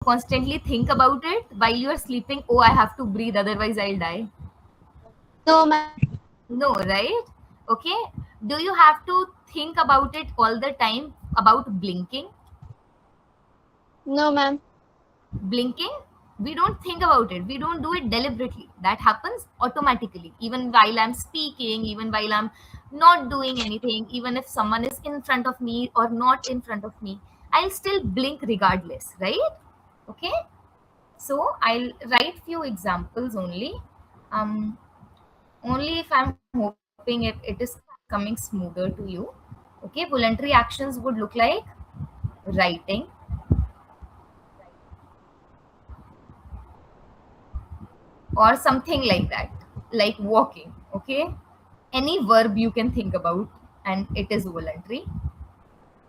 constantly think about it while you are sleeping? Oh, I have to breathe, otherwise I'll die. No, ma'am. No, right? Okay. Do you have to think about it all the time about blinking? No, ma'am. Blinking, we don't think about it, we don't do it deliberately, that happens automatically, even while I'm speaking, even while I'm not doing anything, even if someone is in front of me or not in front of me, I'll still blink regardless, right? Okay, so I'll write few examples only, um only if I'm hoping it is coming smoother to you. Okay, voluntary actions would look like writing, or something like that, like walking. Okay, any verb you can think about, and it is voluntary.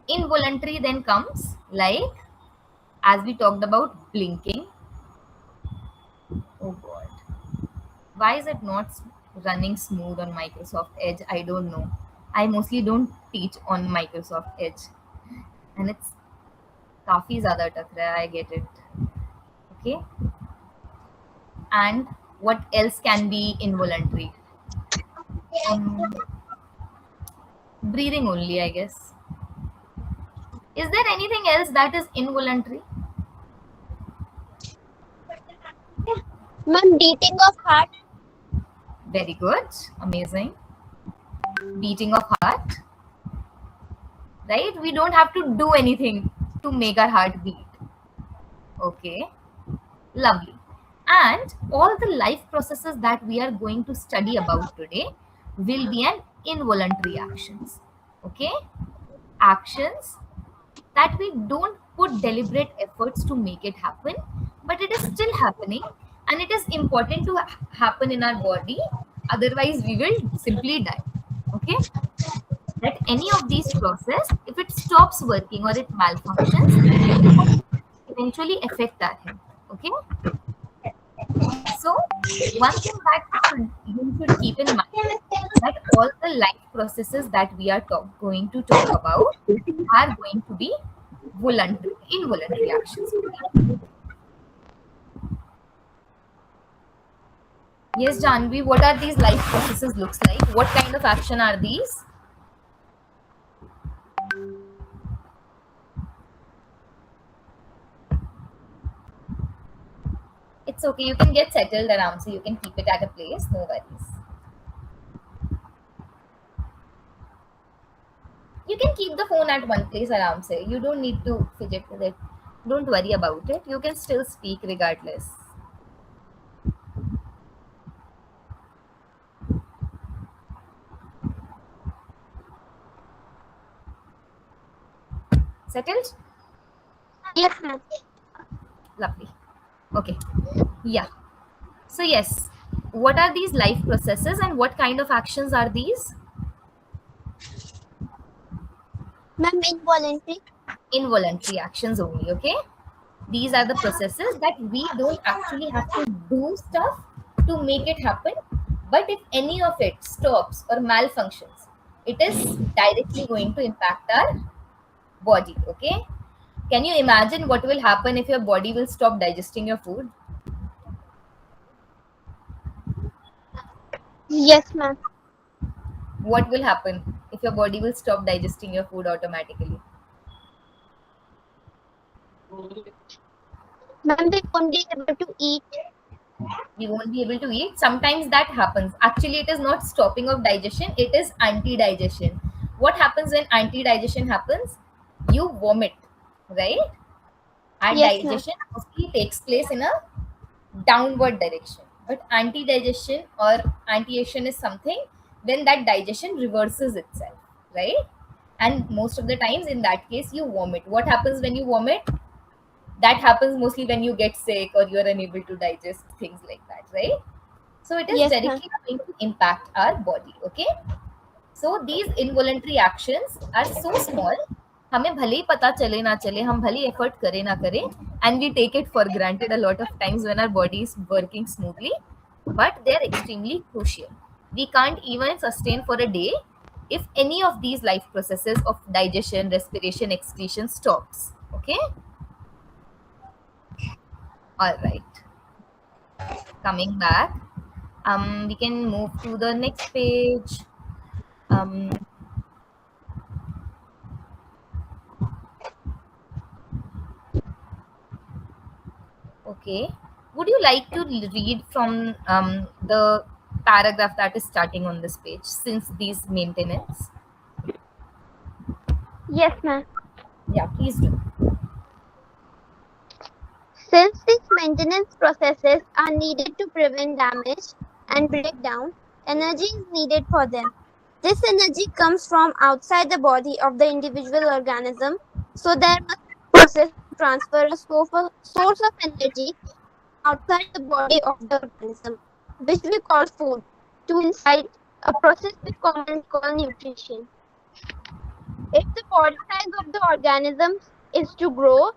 Involuntary then comes like, as we talked about, blinking. Oh god, why is it not running smooth on Microsoft Edge? I don't know. I mostly don't teach on Microsoft Edge, and it's काफी ज़्यादा टक रहा है, I get it. Okay, and what else can be involuntary? um, Breathing only, I guess. Is there anything else that is involuntary? Ma'am, beating of heart. Very good. Amazing. Beating of heart. Right? We don't have to do anything to make our heart beat. Okay. Lovely. And all the life processes that we are going to study about today will be an involuntary actions. Okay? Actions that we don't put deliberate efforts to make it happen, but it is still happening, and it is important to happen in our body, otherwise we will simply die. Okay, that any of these process, if it stops working or it malfunctions, it would eventually affect our health. Okay, so one thing that you should keep in mind, that all the life processes that we are going to talk about are going to be voluntary, involuntary actions. Yes, Janvi, what are these life processes looks like? What kind of action are these? It's okay, you can get settled around, so you can keep it at a place, no worries. You can keep the phone at one place around, say. You don't need to fidget with it. Don't worry about it. You can still speak regardless. Settled? Yes, ma'am. Lovely. Okay. Yeah. So, yes. What are these life processes and what kind of actions are these? Ma'am, involuntary. Involuntary actions only, okay? These are the processes that we don't actually have to do stuff to make it happen, but if any of it stops or malfunctions, it is directly going to impact our body. Okay, can you imagine what will happen if your body will stop digesting your food? Yes, ma'am. What will happen if your body will stop digesting your food automatically? Ma'am, we won't be able to eat. We won't be able to eat. Sometimes that happens. Actually, it is not stopping of digestion, it is anti-digestion. What happens when anti-digestion happens? You vomit, right? And Yes, ma'am. digestion mostly takes place in a downward direction, but anti-digestion or anti-action is something when that digestion reverses itself, right? And most of the times in that case you vomit. What happens when you vomit? That happens mostly when you get sick or you're unable to digest things like that, right? So it is Yes, ma'am. directly going to impact our body. Okay, so these involuntary actions are so small, हमें भले ही पता चले ना चले, हम भले effort करें ना करें, and we take it for granted a lot of times when our body is working smoothly, but they are extremely crucial. We can't even sustain for a day if any of these life processes of digestion, respiration, excretion stops. Okay, All right. Coming back. We can move to the next page. Um, okay. Would you like to read from the paragraph that is starting on this page since these maintenance? Yes, ma'am. Yeah, please do. Since these maintenance processes are needed to prevent damage and breakdown, energy is needed for them. This energy comes from outside the body of the individual organism, so there must be a process to transfer a source of energy outside the body of the organism, which we call food, to inside, a process we commonly call nutrition. If the body size of the organism is to grow,